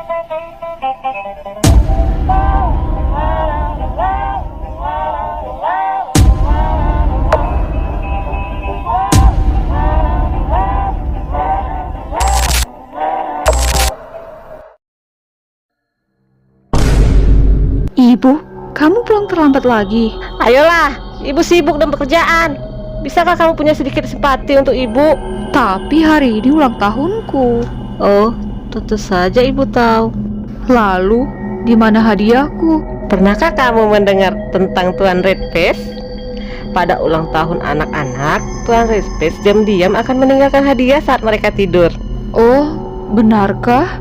Ibu, kamu pulang terlambat lagi. Ayolah, ibu sibuk dengan pekerjaan. Bisakah kamu punya sedikit simpati untuk ibu? Tapi hari ini ulang tahunku. Oh, tentu saja ibu tahu. Lalu, di mana hadiahku? Pernahkah kamu mendengar tentang Tuan Redface? Pada ulang tahun anak-anak, Tuan Redface diam-diam akan meninggalkan hadiah saat mereka tidur. Oh, benarkah?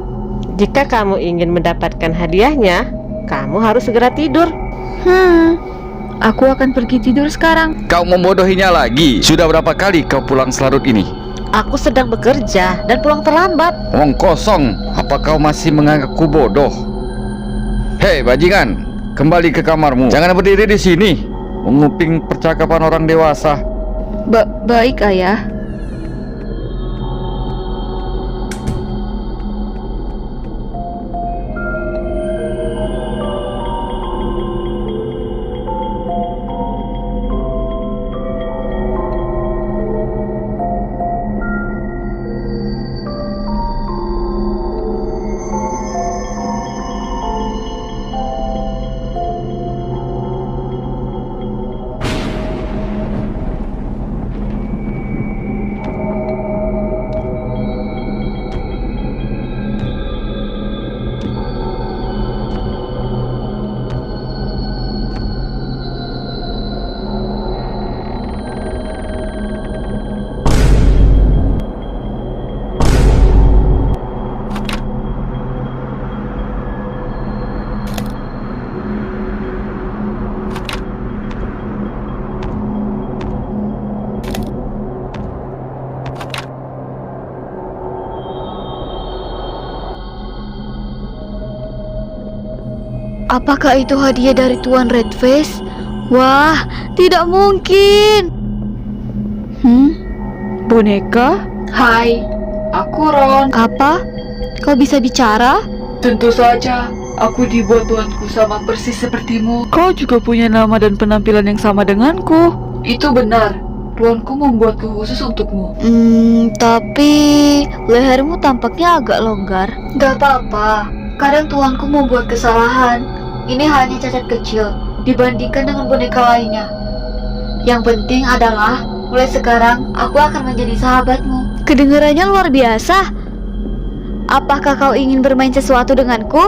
Jika kamu ingin mendapatkan hadiahnya, kamu harus segera tidur. Aku akan pergi tidur sekarang. Kau membodohinya lagi. Sudah berapa kali kau pulang selarut ini? Aku sedang bekerja dan pulang terlambat. Omong kosong. Apa kau masih menganggapku bodoh? Hei bajingan, kembali ke kamarmu. Jangan berdiri di sini menguping percakapan orang dewasa. Baik, Ayah. Apakah itu hadiah dari Tuan Redface? Wah, tidak mungkin. Boneka? Hai, aku Ron. Apa? Kau bisa bicara? Tentu saja, aku dibuat tuanku sama persis sepertimu. Kau juga punya nama dan penampilan yang sama denganku. Itu benar, tuanku membuatku khusus untukmu. Tapi lehermu tampaknya agak longgar. Gak apa-apa, kadang tuanku membuat kesalahan. Ini hanya cacat kecil dibandingkan dengan boneka lainnya. Yang penting adalah mulai sekarang aku akan menjadi sahabatmu. Kedengarannya luar biasa. Apakah kau ingin bermain sesuatu denganku?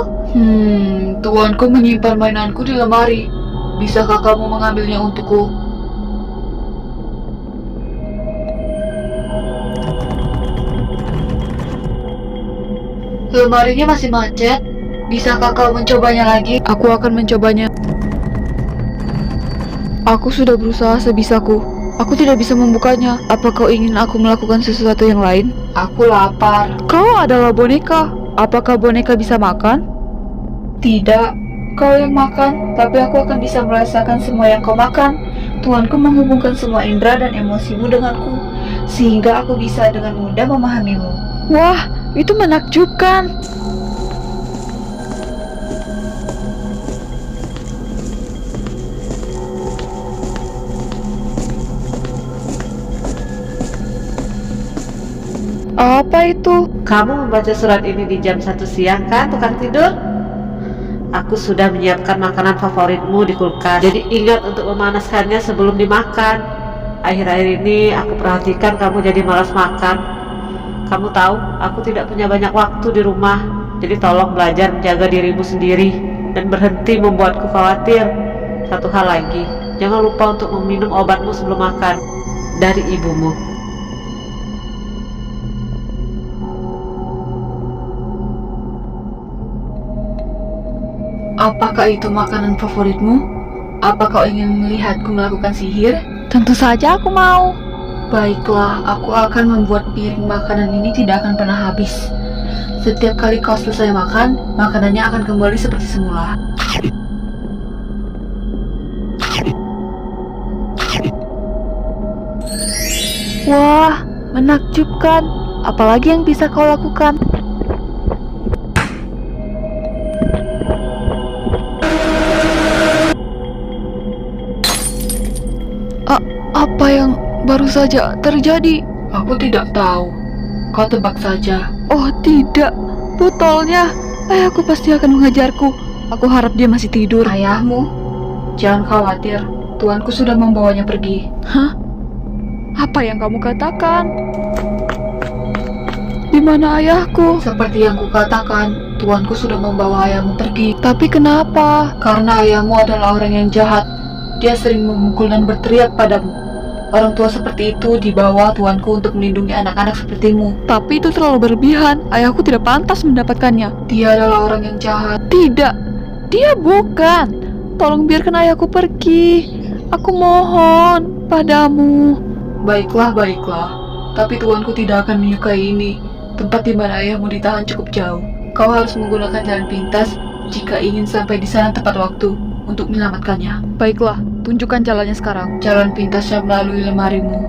Tuanku menyimpan mainanku di lemari. Bisakah kamu mengambilnya untukku? Lemarinya masih macet. Bisakah kau mencobanya lagi? Aku akan mencobanya. Aku sudah berusaha sebisaku. Aku tidak bisa membukanya. Apa kau ingin aku melakukan sesuatu yang lain? Aku lapar. Kau adalah boneka. Apakah boneka bisa makan? Tidak, kau yang makan, tapi aku akan bisa merasakan semua yang kau makan. Tuanku menghubungkan semua indera dan emosimu denganku, sehingga aku bisa dengan mudah memahamimu. Wah, itu menakjubkan. Apa itu? Kamu membaca surat ini di jam 1 siang kan, tukang tidur? Aku sudah menyiapkan makanan favoritmu di kulkas. Jadi ingat untuk memanaskannya sebelum dimakan. Akhir-akhir ini aku perhatikan kamu jadi malas makan. Kamu tahu, aku tidak punya banyak waktu di rumah. Jadi tolong belajar menjaga dirimu sendiri dan berhenti membuatku khawatir. Satu hal lagi, jangan lupa untuk meminum obatmu sebelum makan. Dari ibumu. Apakah itu makanan favoritmu? Apa kau ingin melihatku melakukan sihir? Tentu saja aku mau. Baiklah, aku akan membuat piring makanan ini tidak akan pernah habis. Setiap kali kau selesai makan, makanannya akan kembali seperti semula. Wah, menakjubkan. Apalagi yang bisa kau lakukan? Apa yang baru saja terjadi? Aku tidak tahu. Kau tebak saja. Oh tidak, botolnya. Ayahku pasti akan mengejarku. Aku harap dia masih tidur. Ayahmu? Jangan khawatir. Tuanku sudah membawanya pergi. Hah? Apa yang kamu katakan? Di mana ayahku? Seperti yang kukatakan, tuanku sudah membawa ayahmu pergi. Tapi kenapa? Karena ayahmu adalah orang yang jahat. Dia sering memukul dan berteriak padamu. Orang tua seperti itu dibawa tuanku untuk melindungi anak-anak sepertimu. Tapi itu terlalu berlebihan. Ayahku tidak pantas mendapatkannya. Dia adalah orang yang jahat. Tidak, dia bukan. Tolong biarkan ayahku pergi. Aku mohon padamu. Baiklah, baiklah. Tapi tuanku tidak akan menyukai ini. Tempat di mana ayahmu ditahan cukup jauh. Kau harus menggunakan jalan pintas jika ingin sampai di sana tepat waktu untuk menyelamatkannya. Baiklah, tunjukkan jalannya sekarang. Jalan pintasnya melalui lemarimu.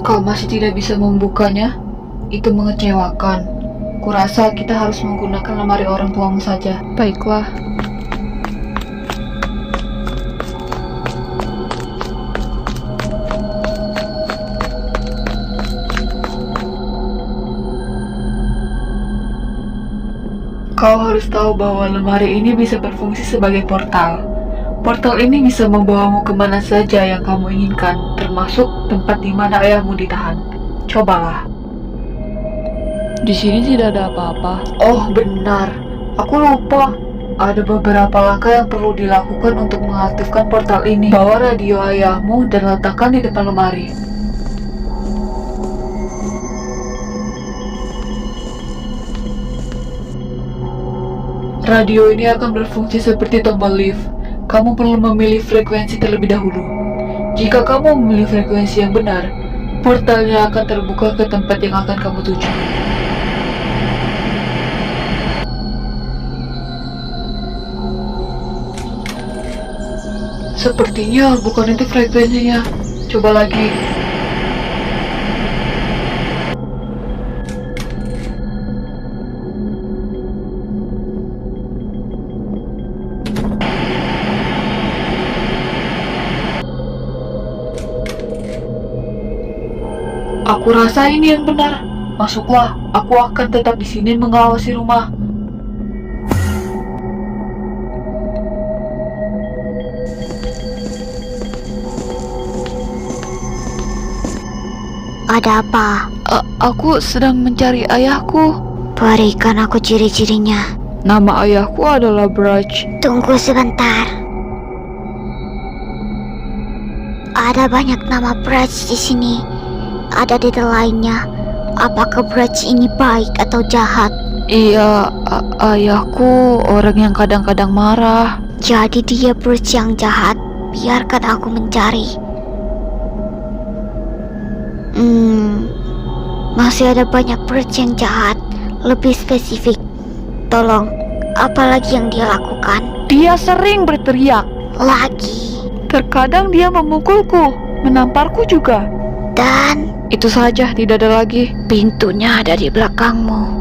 Kau masih tidak bisa membukanya? Itu mengecewakan. Kurasa kita harus menggunakan lemari orang tuamu saja. Baiklah. Kau harus tahu bahwa lemari ini bisa berfungsi sebagai portal. Portal ini bisa membawamu kemana saja yang kamu inginkan, termasuk tempat di mana ayahmu ditahan. Cobalah. Di sini tidak ada apa-apa. Oh benar, aku lupa. Ada beberapa langkah yang perlu dilakukan untuk mengaktifkan portal ini. Bawa radio ayahmu dan letakkan di depan lemari. Radio ini akan berfungsi seperti tombol lift. Kamu perlu memilih frekuensi terlebih dahulu. Jika kamu memilih frekuensi yang benar, portalnya akan terbuka ke tempat yang akan kamu tuju. Sepertinya bukan itu frekuensinya. Coba lagi. Aku rasa ini yang benar. Masuklah, aku akan tetap di sini mengawasi rumah. Ada apa? Aku sedang mencari ayahku. Berikan aku ciri-cirinya. Nama ayahku adalah Braj. Tunggu sebentar. Ada banyak nama Braj di sini. Ada detail lainnya. Apakah Braj ini baik atau jahat? Iya, ayahku orang yang kadang-kadang marah. Jadi dia Braj yang jahat. Biarkan aku mencari. Masih ada banyak Braj yang jahat. Lebih spesifik, tolong, apalagi yang dia lakukan? Dia sering berteriak. Lagi. Terkadang dia memukulku, menamparku juga. Dan Itu saja, tidak ada lagi. pintunya ada di belakangmu.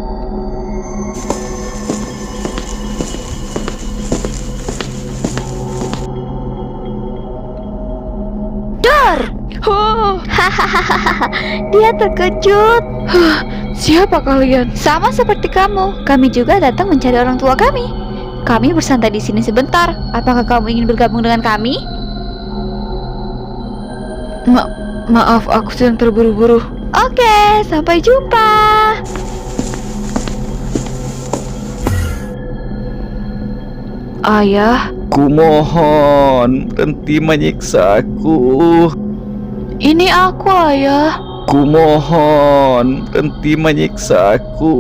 Oh, Dia terkejut. siapa kalian? Sama seperti kamu. Kami juga datang mencari orang tua kami. Kami bersantai di sini sebentar. Apakah kamu ingin bergabung dengan kami? Maaf, aku sedang terburu-buru. Oke, sampai jumpa. Ayah, Kumohon, berhenti menyiksa aku. ini aku ayah. Kumohon, berhenti menyiksa aku.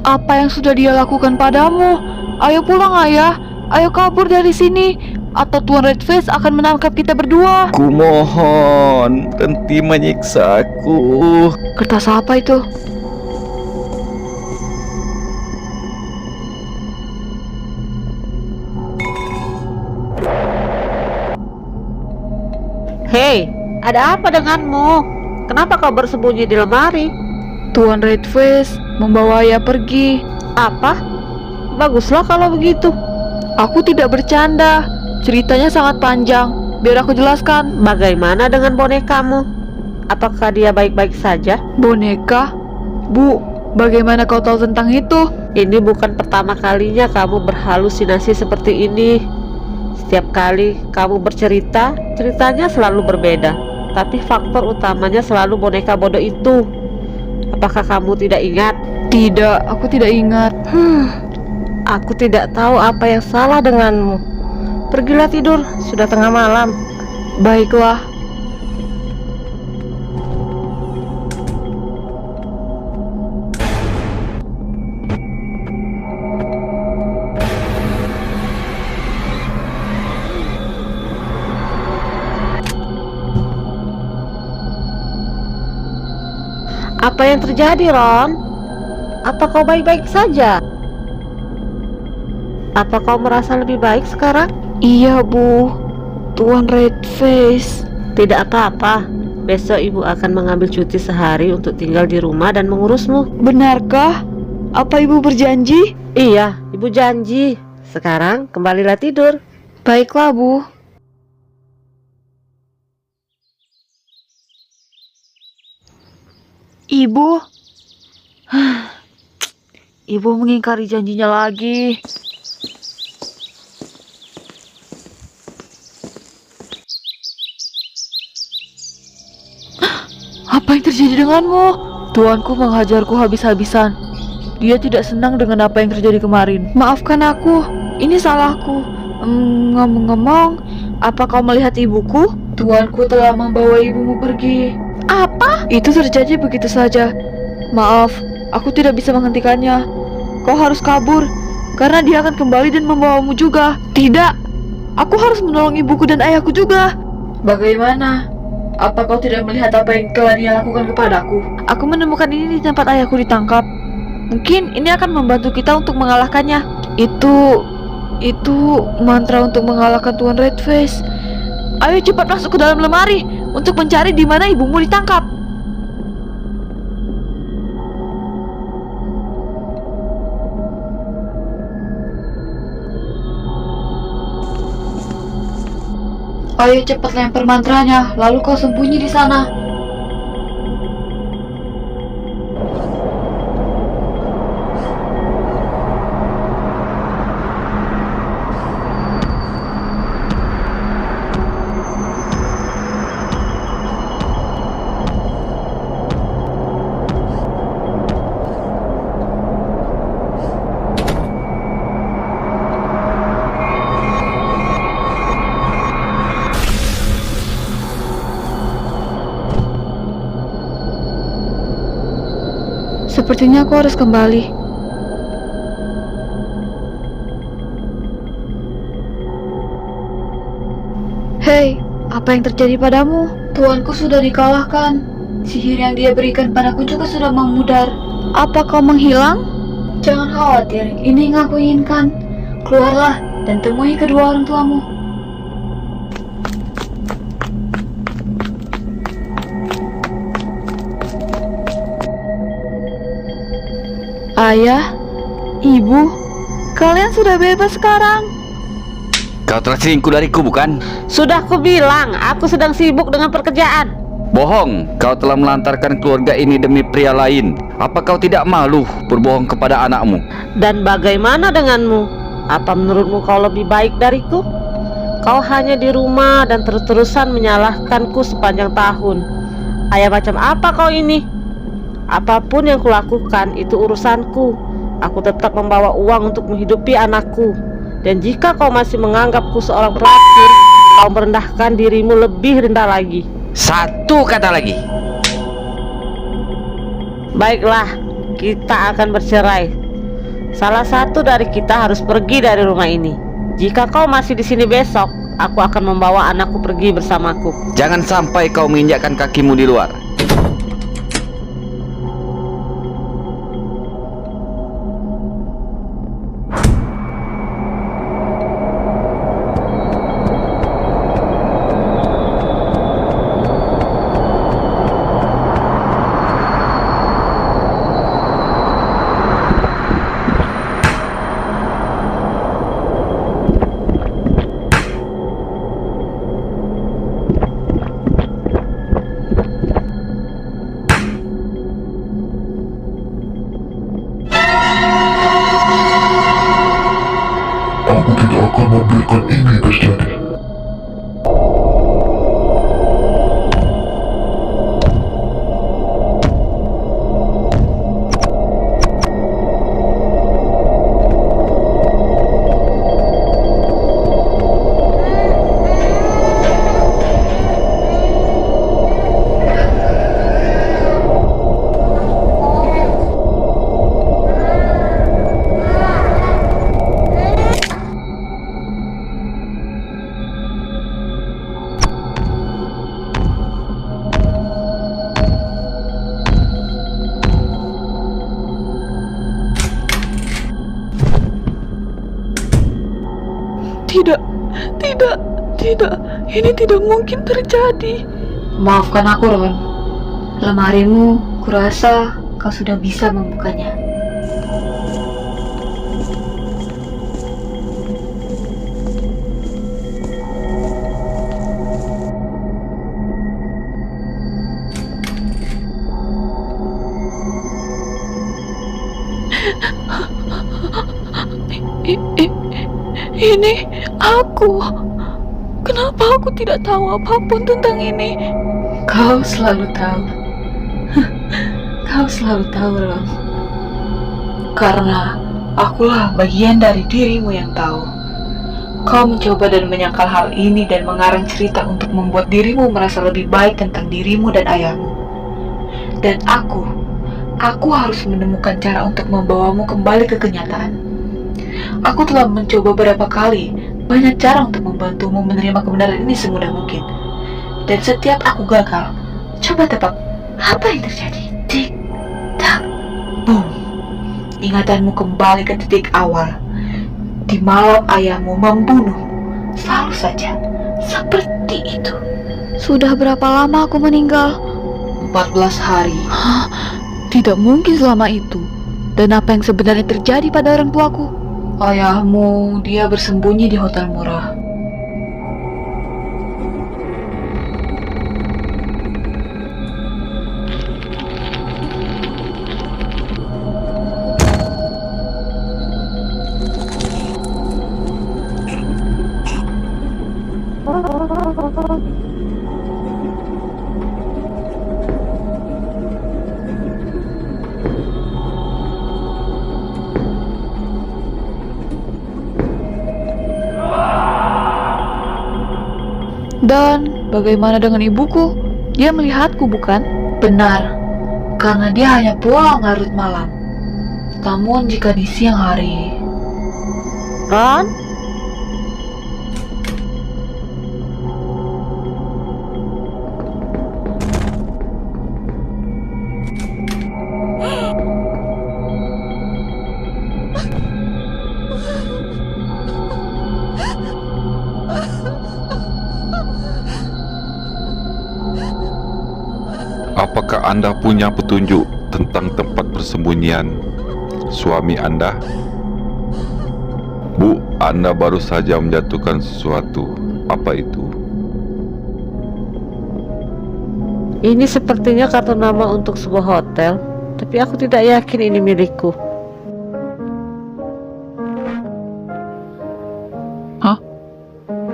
Apa yang sudah dia lakukan padamu? Ayo pulang ayah. Ayo kabur dari sini, atau Tuan Redface akan menangkap kita berdua. Kumohon, berhenti menyiksa aku. Kertas apa itu? Hei, ada apa denganmu? Kenapa kau bersembunyi di lemari? Tuan Redface membawa ayah pergi. Apa? Baguslah kalau begitu. Aku tidak bercanda. Ceritanya sangat panjang. Biar aku jelaskan. Bagaimana dengan bonekamu? Apakah dia baik-baik saja? Boneka? Bu, bagaimana kau tahu tentang itu? Ini bukan pertama kalinya kamu berhalusinasi seperti ini. Setiap kali kamu bercerita, ceritanya selalu berbeda. Tapi faktor utamanya selalu boneka bodoh itu. Apakah kamu tidak ingat? Tidak, aku tidak ingat. Aku tidak tahu apa yang salah denganmu. Pergilah tidur, sudah tengah malam. Baiklah. Apa yang terjadi, Ron? Apa kau baik-baik saja? Apa kau merasa lebih baik sekarang? Iya, Bu. Tuan Redface. Tidak apa-apa. Besok ibu akan mengambil cuti sehari untuk tinggal di rumah dan mengurusmu. Benarkah? Apa ibu berjanji? Iya, ibu janji. Sekarang kembalilah tidur. Baiklah, Bu. Ibu. Ibu mengingkari janjinya lagi. Apa yang terjadi denganmu? Tuanku menghajarku habis-habisan. Dia tidak senang dengan apa yang terjadi kemarin. Maafkan aku, ini salahku. Ngomong-ngomong, apa kau melihat ibuku? Tuanku telah membawa ibumu pergi. Apa? Itu terjadi begitu saja. Maaf, aku tidak bisa menghentikannya. Kau harus kabur, karena dia akan kembali dan membawamu juga. Tidak, aku harus menolong ibuku dan ayahku juga. Bagaimana? Apa kau tidak melihat apa yang telah dia lakukan kepadaku? Aku menemukan ini di tempat ayahku ditangkap. Mungkin ini akan membantu kita untuk mengalahkannya. Itu mantra untuk mengalahkan Tuan Redface. Ayo cepat masuk ke dalam lemari untuk mencari di mana ibumu ditangkap. Ayo cepat lempar mantranya, lalu kau sembunyi di sana. Sepertinya aku harus kembali. Hei, apa yang terjadi padamu? Tuanku sudah dikalahkan. Sihir yang dia berikan padaku juga sudah memudar. Apa kau menghilang? Jangan khawatir, ini yang aku inginkan. Keluarlah dan temui kedua orang tuamu. Ayah, ibu, kalian sudah bebas sekarang. Kau telah selingkuh dariku, bukan? Sudah ku bilang, aku sedang sibuk dengan pekerjaan. Bohong, kau telah melantarkan keluarga ini demi pria lain. Apa kau tidak malu berbohong kepada anakmu? Dan bagaimana denganmu? Apa menurutmu kau lebih baik dariku? Kau hanya di rumah dan terus-terusan menyalahkanku sepanjang tahun. Ayah macam apa kau ini? Apapun yang kulakukan itu urusanku. Aku tetap membawa uang untuk menghidupi anakku. Dan jika kau masih menganggapku seorang pelacur, kau merendahkan dirimu lebih rendah lagi. Satu kata lagi. Baiklah, kita akan bercerai. Salah satu dari kita harus pergi dari rumah ini. Jika kau masih di sini besok, aku akan membawa anakku pergi bersamaku. Jangan sampai kau menginjakkan kakimu di luar. membiarkan ini terjadi. Tidak, tidak, tidak. Ini tidak mungkin terjadi. Maafkan aku, Ron. Lemarimu, kurasa kau sudah bisa membukanya. Ini aku. Kenapa aku tidak tahu apapun tentang ini? Kau selalu tahu. Kau selalu tahu, Ron. Karena akulah bagian dari dirimu yang tahu. Kau mencoba dan menyangkal hal ini dan mengarang cerita untuk membuat dirimu merasa lebih baik tentang dirimu dan ayahmu. Dan aku harus menemukan cara untuk membawamu kembali ke kenyataan. Aku telah mencoba beberapa kali, banyak cara untuk membantumu menerima kebenaran ini semudah mungkin. Dan setiap aku gagal, coba tebak, apa yang terjadi? Tik, tak, boom. Ingatanmu kembali ke titik awal. Di malam ayahmu membunuh, selalu saja, seperti itu. Sudah berapa lama aku meninggal? 14 hari. Hah? Tidak mungkin selama itu. Dan apa yang sebenarnya terjadi pada orang tuaku? Ayahmu, dia bersembunyi di hotel murah. Dan bagaimana dengan ibuku? Dia melihatku, bukan? Benar, karena dia hanya pulang larut malam. Namun jika di siang hari... Ron? Apakah Anda punya petunjuk tentang tempat persembunyian suami Anda? Bu, Anda baru saja menjatuhkan sesuatu. Apa itu? Ini sepertinya kartu nama untuk sebuah hotel, tapi aku tidak yakin ini milikku.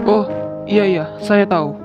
Oh, iya, saya tahu.